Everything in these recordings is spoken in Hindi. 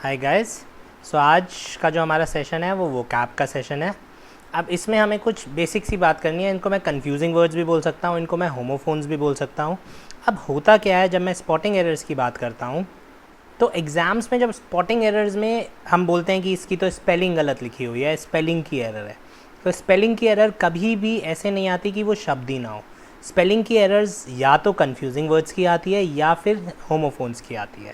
Hi guys. सो आज का जो हमारा सेशन है वो कैप का सेशन है। अब इसमें हमें कुछ बेसिक सी बात करनी है। इनको मैं कंफ्यूजिंग वर्ड्स भी बोल सकता हूँ, इनको मैं होमोफोन्स भी बोल सकता हूँ। अब होता क्या है, जब मैं स्पॉटिंग एरर्स की बात करता हूँ तो एग्ज़ाम्स में जब स्पॉटिंग एरर्स में हम बोलते हैं कि इसकी तो स्पेलिंग गलत लिखी हुई है, स्पेलिंग की एरर है। तो स्पेलिंग की एरर कभी भी ऐसे नहीं आती कि वो शब्द ही ना हो। स्पेलिंग की एरर्स या तो कंफ्यूजिंग वर्ड्स की आती है या फिर होमोफोन्स की आती है।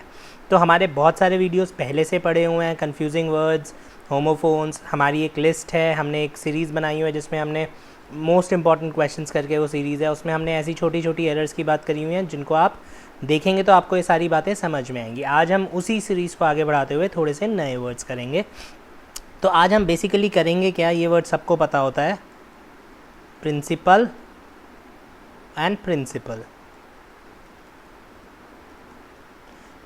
तो हमारे बहुत सारे वीडियोस पहले से पड़े हुए हैं, कंफ्यूजिंग वर्ड्स, होमोफोन्स। हमारी एक लिस्ट है, हमने एक सीरीज़ बनाई हुई है जिसमें हमने मोस्ट इंपॉर्टेंट क्वेश्चंस करके वो सीरीज़ है, उसमें हमने ऐसी छोटी छोटी एरर्स की बात करी हुई हैं जिनको आप देखेंगे तो आपको ये सारी बातें समझ में आएंगी। आज हम उसी सीरीज़ को आगे बढ़ाते हुए थोड़े से नए वर्ड्स करेंगे। तो आज हम बेसिकली करेंगे क्या, ये वर्ड सबको पता होता है, प्रिंसिपल एंड प्रिंसिपल।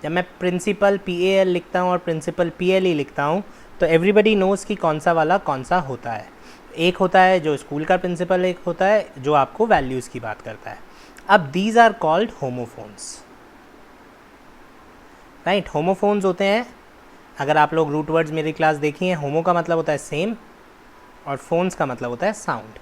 जब मैं प्रिंसिपल PAL लिखता हूँ और प्रिंसिपल PLE लिखता हूँ तो एवरीबडी नोज़ कि कौन सा वाला कौन सा होता है। एक होता है जो स्कूल का प्रिंसिपल, एक होता है जो आपको वैल्यूज़ की बात करता है। अब these are called homophones, right. Homophones होते हैं, अगर आप लोग रूट वर्ड्स मेरी क्लास देखी हैं, होमो का मतलब होता है सेम और फोन्स का मतलब होता है साउंड।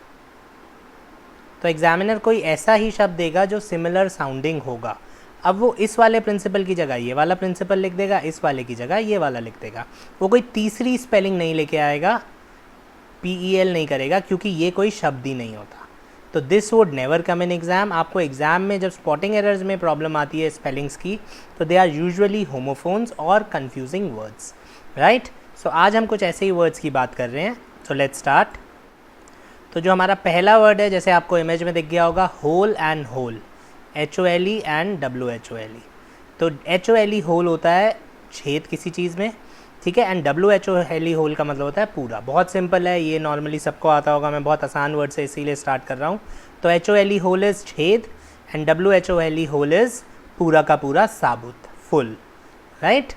तो एग्जामिनर कोई ऐसा ही शब्द देगा जो सिमिलर साउंडिंग होगा। अब वो इस वाले प्रिंसिपल की जगह ये वाला प्रिंसिपल लिख देगा, इस वाले की जगह ये वाला लिख देगा। वो कोई तीसरी स्पेलिंग नहीं लेके आएगा, PEL नहीं करेगा, क्योंकि ये कोई शब्द ही नहीं होता। तो this would never come in exam. आपको एग्ज़ाम में जब स्पॉटिंग एरर्स में प्रॉब्लम आती है स्पेलिंग्स की, तो दे आर यूजुअली होमोफोन्स और कन्फ्यूजिंग वर्ड्स, राइट। सो आज हम कुछ ऐसे ही वर्ड्स की बात कर रहे हैं। So let's start. तो जो हमारा पहला वर्ड है, जैसे आपको इमेज में दिख गया होगा, hole and hole, HOLE and WHOLE। तो HOLE होल होता है छेद किसी चीज़ में, ठीक है, एंड WHOLE होल का मतलब होता है पूरा। बहुत सिंपल है, ये नॉर्मली सबको आता होगा, मैं बहुत आसान वर्ड से इसीलिए स्टार्ट कर रहा हूँ। तो HOLE होल इज़ छेद एंड WHOLE होल इज़ पूरा का पूरा साबुत, फुल, राइट।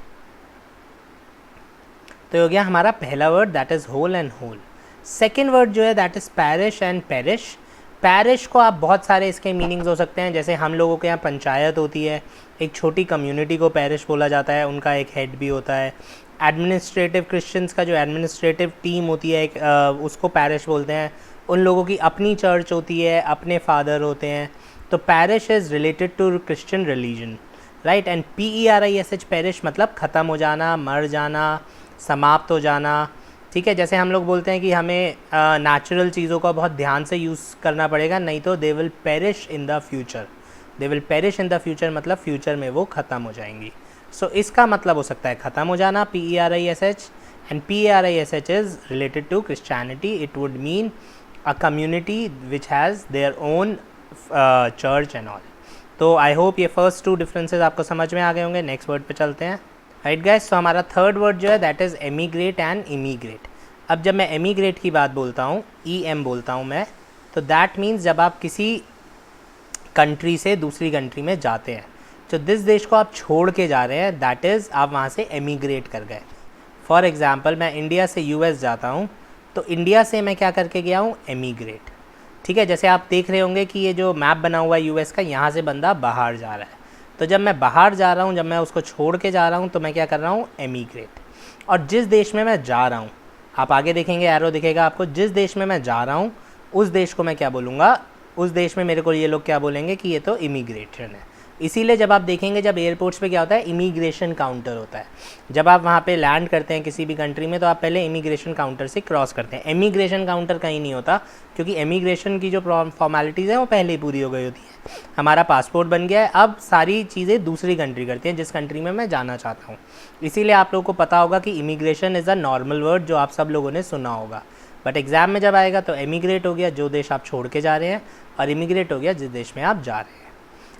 तो हो गया हमारा पहला word, that is hole and hole. Second word जो है that is parish and perish. Parish को आप बहुत सारे इसके मीनिंग्स हो सकते हैं, जैसे हम लोगों के यहाँ पंचायत होती है, एक छोटी कम्युनिटी को पैरिश बोला जाता है, उनका एक हेड भी होता है। एडमिनिस्ट्रेटिव क्रिश्चियंस का जो एडमिनिस्ट्रेटिव टीम होती है एक, उसको पैरिश बोलते हैं। उन लोगों की अपनी चर्च होती है, अपने फादर होते हैं। तो parish is related to Christian religion, right. And PERISH perish मतलब ख़त्म हो जाना, मर जाना, समाप्त हो जाना, ठीक है। जैसे हम लोग बोलते हैं कि हमें नेचुरल चीज़ों का बहुत ध्यान से यूज़ करना पड़ेगा, नहीं तो they will perish in the future. They will perish in the future मतलब फ्यूचर में वो ख़त्म हो जाएंगी। सो इसका मतलब हो सकता है ख़त्म हो जाना, PERISH, and PERISH is related to Christianity. It would mean a community which has their own church and all. तो आई होप ये फर्स्ट टू डिफरेंसेस आपको समझ में आ गए होंगे। नेक्स्ट वर्ड पे चलते हैं, राइट गाइस। तो हमारा थर्ड वर्ड जो है दैट इज़ एमिग्रेट एंड इमिग्रेट। अब जब मैं एमिग्रेट की बात बोलता हूँ, EM बोलता हूँ मैं, तो दैट मीन्स जब आप किसी कंट्री से दूसरी कंट्री में जाते हैं, तो जिस देश को आप छोड़ के जा रहे हैं, दैट इज़ आप वहाँ से एमिग्रेट कर गए। फॉर एग्ज़ाम्पल मैं इंडिया से US जाता हूँ, तो इंडिया से मैं क्या करके गया हूँ, एमिग्रेट, ठीक है। जैसे आप देख रहे होंगे कि ये जो मैप बना हुआ है US का, यहाँ से बंदा बाहर जा रहा है। तो जब मैं बाहर जा रहा हूँ, जब मैं उसको छोड़ के जा रहा हूँ, तो मैं क्या कर रहा हूँ, एमिग्रेट। और जिस देश में मैं जा रहा हूँ, आप आगे देखेंगे एरो दिखेगा आपको, जिस देश में मैं जा रहा हूँ उस देश को मैं क्या बोलूँगा, उस देश में मेरे को ये लोग क्या बोलेंगे कि ये तो इमिग्रेशन है। इसीलिए जब आप देखेंगे, जब एयरपोर्ट्स पे क्या होता है, इमिग्रेशन काउंटर होता है। जब आप वहाँ पे लैंड करते हैं किसी भी कंट्री में, तो आप पहले इमिग्रेशन काउंटर से क्रॉस करते हैं। एमिग्रेशन काउंटर कहीं नहीं होता, क्योंकि एमिग्रेशन की जो फॉर्मेलिटीज़ हैं वो पहले ही पूरी हो गई होती है। हमारा पासपोर्ट बन गया है, अब सारी चीज़ें दूसरी कंट्री करती हैं जिस कंट्री में मैं जाना चाहता हूँ। इसीलिए आप लोगों को पता होगा कि immigration is a normal word जो आप सब लोगों ने सुना होगा, बट एग्ज़ाम में जब आएगा तो एमिग्रेट हो गया जो देश आप छोड़ के जा रहे हैं, और इमिग्रेट हो गया जिस देश में आप जा रहे हैं।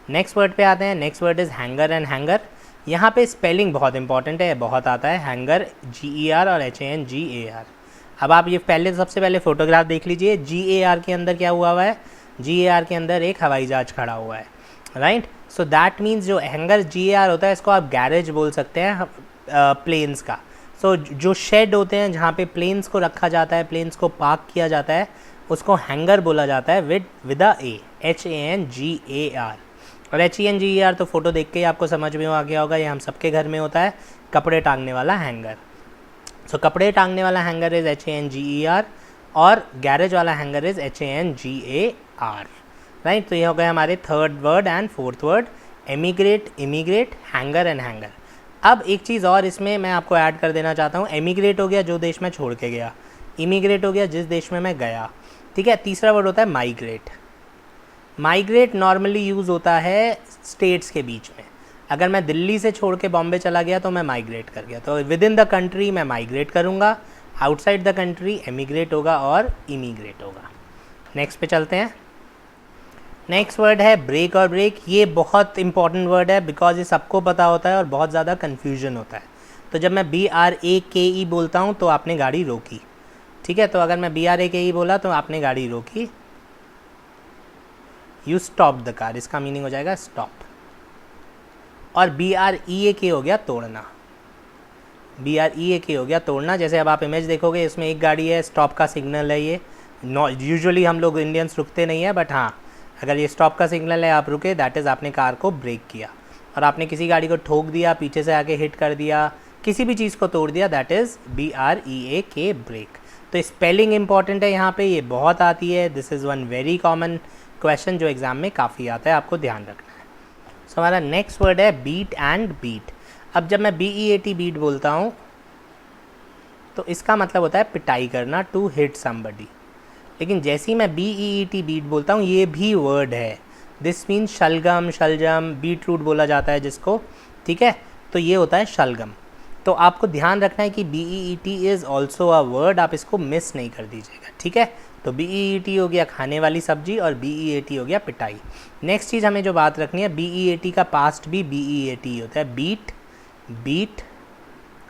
नेक्स्ट वर्ड पे आते हैं। Next word is hanger and hanger. यहाँ पे स्पेलिंग बहुत इंपॉर्टेंट है, बहुत आता है, हैंगर GER और HANGAR। अब आप ये पहले सबसे पहले फ़ोटोग्राफ देख लीजिए। GAR के अंदर क्या हुआ है, GAR के अंदर एक हवाई जहाज खड़ा हुआ है, राइट। सो दैट मीन्स जो हैंगर GAR होता है, इसको आप गैरेज बोल सकते हैं प्लेन्स का। सो जो शेड होते हैं जहाँ पे प्लेन्स को रखा जाता है, प्लेन्स को पार्क किया जाता है, उसको हैंगर बोला जाता है विद अ A, HANGAR। और HENGER तो फोटो देख के ही आपको समझ में आ गया होगा, ये हम सबके घर में होता है, कपड़े टांगने वाला हैंगर। सो कपड़े टांगने वाला हैंगर इज़ HANGER और गैरेज वाला हैंगर इज़ HANGAR, राइट। तो ये हो गए हमारे third word and fourth word, emigrate, immigrate, hanger and hangar. अब एक चीज़ और इसमें मैं आपको ऐड कर देना चाहता हूँ, एमिग्रेट हो गया जो देश में छोड़ के गया, इमिग्रेट हो गया जिस देश में मैं गया, ठीक है। तीसरा वर्ड होता है माइग्रेट। माइग्रेट नॉर्मली यूज़ होता है स्टेट्स के बीच में, अगर मैं दिल्ली से छोड़ के बॉम्बे चला गया तो मैं माइग्रेट कर गया, तो विद इन द कंट्री मैं माइग्रेट करूँगा, आउटसाइड द कंट्री एमिग्रेट होगा और इमिग्रेट होगा। नेक्स्ट पे चलते हैं। नेक्स्ट वर्ड है ब्रेक और ब्रेक। ये बहुत इंपॉर्टेंट वर्ड है बिकॉज ये सबको पता होता है और बहुत ज़्यादा कन्फ्यूजन होता है। तो जब मैं BRAKE बोलता हूँ तो आपने गाड़ी रोकी, ठीक है। तो अगर मैं BRAKE बोला तो आपने गाड़ी रोकी, यू स्टॉप द कार, इसका मीनिंग हो जाएगा स्टॉप। और BREAK हो गया तोड़ना, BREAK हो गया तोड़ना। जैसे अब आप इमेज देखोगे, इसमें एक गाड़ी है, स्टॉप का सिग्नल है ये। यूजुअली हम लोग इंडियंस रुकते नहीं है, बट हाँ अगर ये स्टॉप का सिग्नल है आप रुके, दैट इज़ आपने कार को ब्रेक किया। और आपने किसी गाड़ी को ठोक दिया, पीछे से आके हिट कर दिया, किसी भी चीज़ को तोड़ दिया, दैट इज़ BREAK ब्रेक। तो स्पेलिंग इंपॉर्टेंट है यहाँ पे, ये बहुत आती है, this is one very common question जो एग्ज़ाम में काफ़ी आता है, आपको ध्यान रखना है। सो हमारा नेक्स्ट वर्ड है बीट एंड बीट। अब जब मैं BEAT बीट बोलता हूँ तो इसका मतलब होता है पिटाई करना, टू हिट समबडी। लेकिन जैसे ही मैं BEET बीट बोलता हूँ, ये भी वर्ड है, दिस मीन्स शलगम, शलजम, बीट रूट बोला जाता है जिसको, ठीक है। तो ये होता है शलगम। तो आपको ध्यान रखना है कि BEET is also a word, आप इसको मिस नहीं कर दीजिएगा, ठीक है। तो BEET हो गया खाने वाली सब्जी और BEAT हो गया पिटाई। नेक्स्ट चीज़ हमें जो बात रखनी है, BEAT का पास्ट भी BEAT होता है, बीट, बीट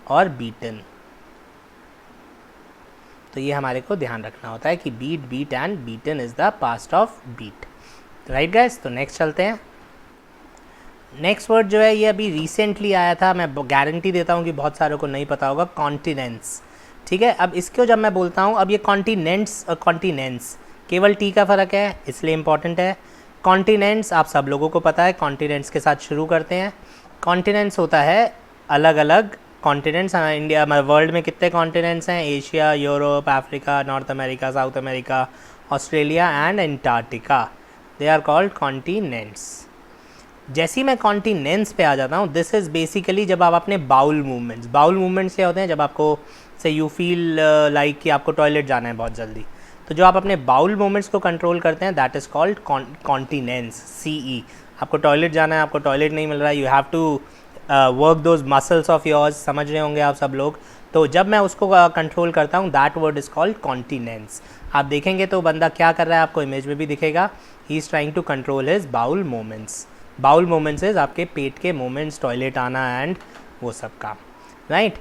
और बीटन। तो ये हमारे को ध्यान रखना होता है कि beat, beat and beaten is the past of beat, right guys. तो नेक्स्ट चलते हैं। नेक्स्ट वर्ड जो है ये अभी रिसेंटली आया था, मैं गारंटी देता हूँ कि बहुत सारों को नहीं पता होगा, कॉन्टिनेंट्स, ठीक है। अब इसको जब मैं बोलता हूँ, अब ये कॉन्टिनेंट्स और कॉन्टिनेंट्स केवल टी का फ़र्क है, इसलिए इंपॉर्टेंट है। कॉन्टिनेंट्स आप सब लोगों को पता है, कॉन्टिनेंट्स के साथ शुरू करते हैं। कॉन्टिनेंट्स होता है अलग अलग कॉन्टिनेंट्स। इंडिया में, वर्ल्ड में कितने कॉन्टिनेंट्स हैं? Asia, Europe, Africa, North America, South America, Australia and Antarctica, they are called continents. जैसे ही मैं कॉन्टिनेंट्स पे आ जाता हूँ, दिस इज़ बेसिकली जब आप अपने बाउल मूवमेंट्स क्या होते हैं, जब आपको से यू फील लाइक कि आपको टॉयलेट जाना है बहुत जल्दी, तो जो आप अपने बाउल मूवमेंट्स को कंट्रोल करते हैं, that is called continence, CE। आपको टॉयलेट जाना है, आपको टॉयलेट नहीं मिल रहा है, you have to work those muscles of yours, समझ रहे होंगे आप सब लोग। तो जब मैं उसको कंट्रोल करता हूँ, that word is called continence. आप देखेंगे तो बंदा क्या कर रहा है, आपको इमेज में भी दिखेगा, he is trying to control his bowel movements. Bowel movements is आपके पेट के मूवमेंट्स, टॉयलेट आना एंड वो सब काम, राइट।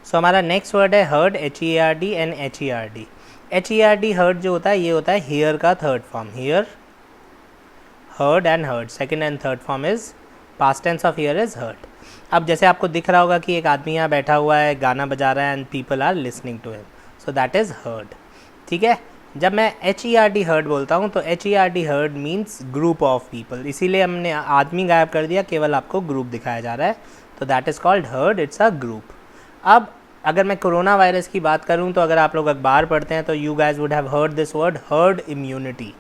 सो हमारा नेक्स्ट वर्ड है heard, HERD and HERD। HERD heard जो होता है, ये होता है हियर का third form, hear, heard and heard. Second and third form is, past tense of hear is heard. अब जैसे आपको दिख रहा होगा कि एक आदमी यहाँ बैठा हुआ है, गाना बजा रहा है and people are listening to him, so that is heard, ठीक है। जब मैं HERD हर्ड बोलता हूँ तो HERD heard means group of people, इसीलिए हमने आदमी गायब कर दिया, केवल आपको ग्रुप दिखाया जा रहा है, तो that is called heard, it's a group. अब अगर मैं कोरोना वायरस की बात करूं तो अगर आप लोग अखबार पढ़ते हैं तो you guys would have heard this word, herd immunity.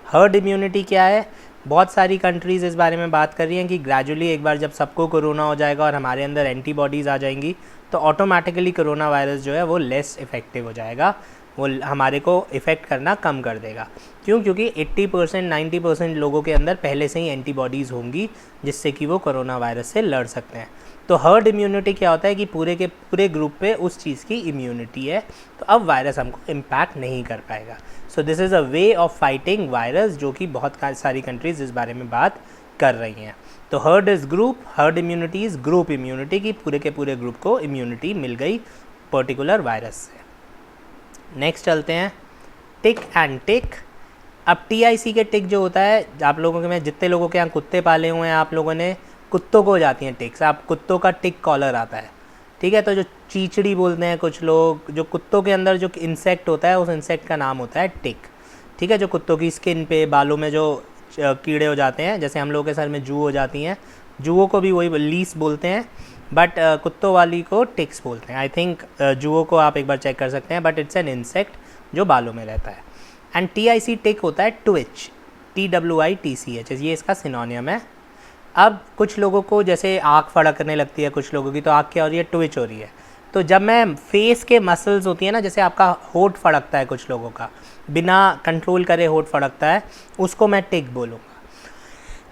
Herd immunity क्या है? बहुत सारी कंट्रीज़ इस बारे में बात कर रही हैं कि ग्रेजुअली एक बार जब सबको कोरोना हो जाएगा और हमारे अंदर एंटीबॉडीज़ आ जाएंगी तो ऑटोमेटिकली कोरोना वायरस जो है वो लेस इफ़ेक्टिव हो जाएगा, वो हमारे को इफ़ेक्ट करना कम कर देगा। क्यों? क्योंकि 80% 90% लोगों के अंदर पहले से ही एंटीबॉडीज़ होंगी जिससे कि वो कोरोना वायरस से लड़ सकते हैं। तो हर्ड इम्यूनिटी क्या होता है कि पूरे के पूरे ग्रुप पे उस चीज़ की इम्यूनिटी है, तो अब वायरस हमको इम्पैक्ट नहीं कर पाएगा। So this is a way of fighting virus, जो कि बहुत सारी कंट्रीज़ इस बारे में बात कर रही हैं। तो heard is group, herd immunity is group immunity, की पूरे के पूरे ग्रुप को इम्यूनिटी मिल गई पर्टिकुलर वायरस से। नेक्स्ट चलते हैं टिक एंड टिक। अब TIC के टिक जो होता है, आप लोगों के में जितने लोगों के यहाँ कुत्ते पाले हुए हैं आप लोगों ने, कुत्तों को हो जाती हैं टिक्स, आप कुत्तों का टिक कॉलर आता है, ठीक है। तो जो चीचड़ी बोलते हैं कुछ लोग, जो कुत्तों के अंदर जो इंसेक्ट होता है उस इंसेक्ट का नाम होता है टिक, ठीक है। जो कुत्तों की स्किन पे, बालों में जो कीड़े हो जाते हैं, जैसे हम लोगों के सर में जू हो जाती हैं, जूओं को भी वही लीस बोलते हैं, बट कुत्तों वाली को टिक्स बोलते हैं। आई थिंक जूओं को आप एक बार चेक कर सकते हैं, बट इट्स एन इंसेक्ट जो बालों में रहता है। एंड TIC टिक होता है ट्विच, TWITCH, ये इसका सिनोनियम है। अब कुछ लोगों को जैसे आँख फड़कने लगती है कुछ लोगों की, तो आँख क्या हो रही है, ट्विच हो रही है। तो जब मैं फेस के मसल्स होती है ना, जैसे आपका होठ फड़कता है कुछ लोगों का, बिना कंट्रोल करे होठ फड़कता है, उसको मैं टिक बोलूँगा।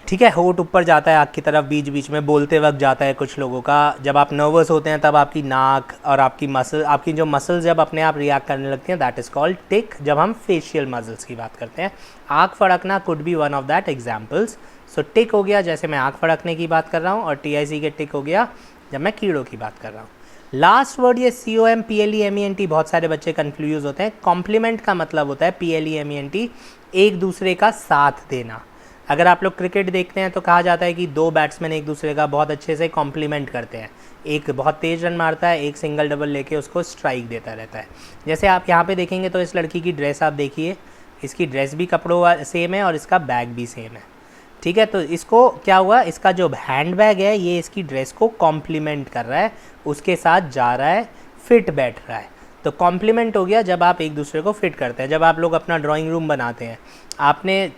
ठीक है, होठ ऊपर जाता है आँख की तरफ, बीच बीच में बोलते वक्त जाता है कुछ लोगों का। जब आप नर्वस होते हैं तब आपकी नाक और आपकी जो मसल्स जब अपने आप रिएक्ट करने लगती हैं, दैट इज़ कॉल्ड टिक, जब हम फेशियल मसल्स की बात करते हैं। आँख फड़कना could be one of that examples. So tick हो गया जैसे मैं आँख फड़कने की बात कर रहा हूँ, और TIC के टिक हो गया जब मैं कीड़ों की बात कर रहा हूँ। लास्ट वर्ड ये COMPLEMENT, बहुत सारे बच्चे कन्फ्यूज़ होते हैं। कॉम्प्लीमेंट का मतलब होता है PLEMENT, एक दूसरे का साथ देना। अगर आप लोग क्रिकेट देखते हैं तो कहा जाता है कि दो बैट्समैन एक दूसरे का बहुत अच्छे से कॉम्प्लीमेंट करते हैं, एक बहुत तेज़ रन मारता है, एक सिंगल डबल लेके उसको स्ट्राइक देता रहता है। जैसे आप यहाँ पे देखेंगे तो इस लड़की की ड्रेस आप देखिए, इसकी ड्रेस भी कपड़ों सेम है और इसका बैग भी सेम है। ठीक है, तो इसको क्या हुआ, इसका जो हैंड बैग है ये इसकी ड्रेस को कॉम्प्लीमेंट कर रहा है, उसके साथ जा रहा है, फिट बैठ रहा है। तो कॉम्प्लीमेंट हो गया जब आप एक दूसरे को फिट करते हैं। जब आप लोग अपना ड्राइंग रूम बनाते हैं, आपने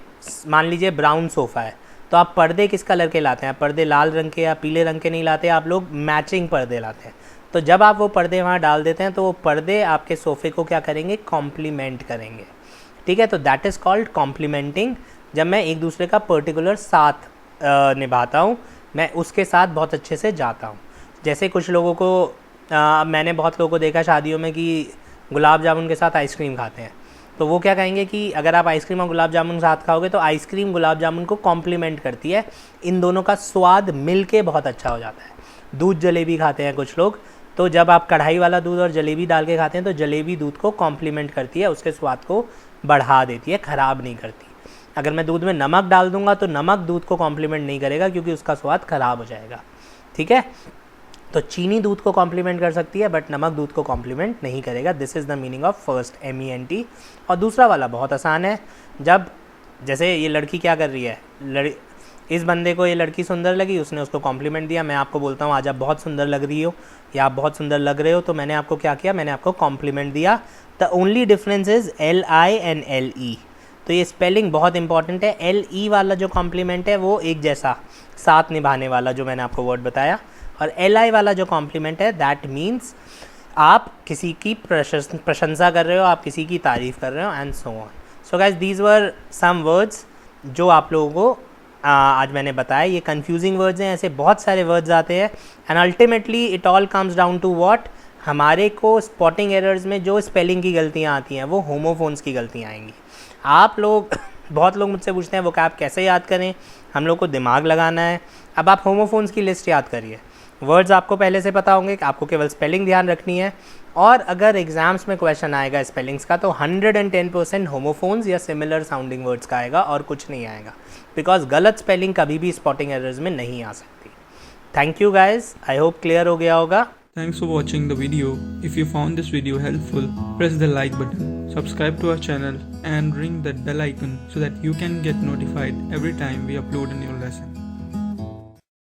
मान लीजिए ब्राउन सोफ़ा है, तो आप पर्दे किस कलर के लाते हैं? पर्दे लाल रंग के या पीले रंग के नहीं लाते, आप लोग मैचिंग पर्दे लाते हैं। तो जब आप वो पर्दे वहाँ डाल देते हैं तो वो पर्दे आपके सोफ़े को क्या करेंगे, कॉम्प्लीमेंट करेंगे। ठीक है, तो दैट इज़ कॉल्ड कॉम्प्लीमेंटिंग। जब मैं एक दूसरे का पर्टिकुलर साथ निभाता हूँ, मैं उसके साथ बहुत अच्छे से जाता हूँ। जैसे कुछ लोगों को मैंने बहुत लोगों को देखा शादियों में कि गुलाब जामुन के साथ आइसक्रीम खाते हैं, तो वो क्या कहेंगे कि अगर आप आइसक्रीम और गुलाब जामुन साथ खाओगे तो आइसक्रीम गुलाब जामुन को कॉम्प्लीमेंट करती है, इन दोनों का स्वाद मिलके बहुत अच्छा हो जाता है। दूध जलेबी खाते हैं कुछ लोग, तो जब आप कढ़ाई वाला दूध और जलेबी डाल के खाते हैं तो जलेबी दूध को कॉम्प्लीमेंट करती है, उसके स्वाद को बढ़ा देती है, ख़राब नहीं करती। अगर मैं दूध में नमक डाल दूंगा तो नमक दूध को कॉम्प्लीमेंट नहीं करेगा क्योंकि उसका स्वाद ख़राब हो जाएगा। ठीक है, तो चीनी दूध को कॉम्प्लीमेंट कर सकती है बट नमक दूध को कॉम्प्लीमेंट नहीं करेगा। This is the meaning of first MENT। और दूसरा वाला बहुत आसान है, जब जैसे ये लड़की क्या कर रही है, इस बंदे को ये लड़की सुंदर लगी, उसने उसको कॉम्प्लीमेंट दिया। मैं आपको बोलता हूँ आज आप बहुत सुंदर लग रही हो या आप बहुत सुंदर लग रहे हो, तो मैंने आपको क्या किया, मैंने आपको कॉम्प्लीमेंट दिया। The only difference is LI and LE। तो ये स्पेलिंग बहुत इंपॉर्टेंट है। LE वाला जो कॉम्प्लीमेंट है वो एक जैसा साथ निभाने वाला जो मैंने आपको वर्ड बताया, और LI वाला जो कॉम्प्लीमेंट है दैट मीन्स आप किसी की प्रशंसा कर रहे हो, आप किसी की तारीफ़ कर रहे हो, and so on. So guys these were some words जो आप लोगों को आज मैंने बताया। ये कन्फ्यूजिंग वर्ड्स हैं, ऐसे बहुत सारे वर्ड्स आते हैं, and ultimately it all comes down to what, हमारे को स्पॉटिंग एरर्स में जो स्पेलिंग की गलतियाँ आती हैं वो होमोफोन्स की गलतियाँ आएंगी। आप लोग बहुत लोग मुझसे पूछते हैं वो क्या आप कैसे याद करें, हम लोग को दिमाग लगाना है। अब आप होमोफोन्स की लिस्ट याद करिए, वर्ड्स आपको पहले से पता होंगे कि आपको केवल स्पेलिंग ध्यान रखनी है, और अगर एग्जाम्स में क्वेश्चन आएगा स्पेलिंग्स का तो 110% होमोफोन्स या सिमिलर साउंडिंग वर्ड्स का आएगा और कुछ नहीं आएगा, बिकॉज गलत स्पेलिंग कभी भी स्पॉटिंग एरर्स में नहीं आ सकती। Thank you guys, I hope clear हो गया होगा। Thanks for watching the video. If you found this video helpful, press the like button, subscribe to our channel and ring that bell icon so that you can get notified every time we upload a new lesson.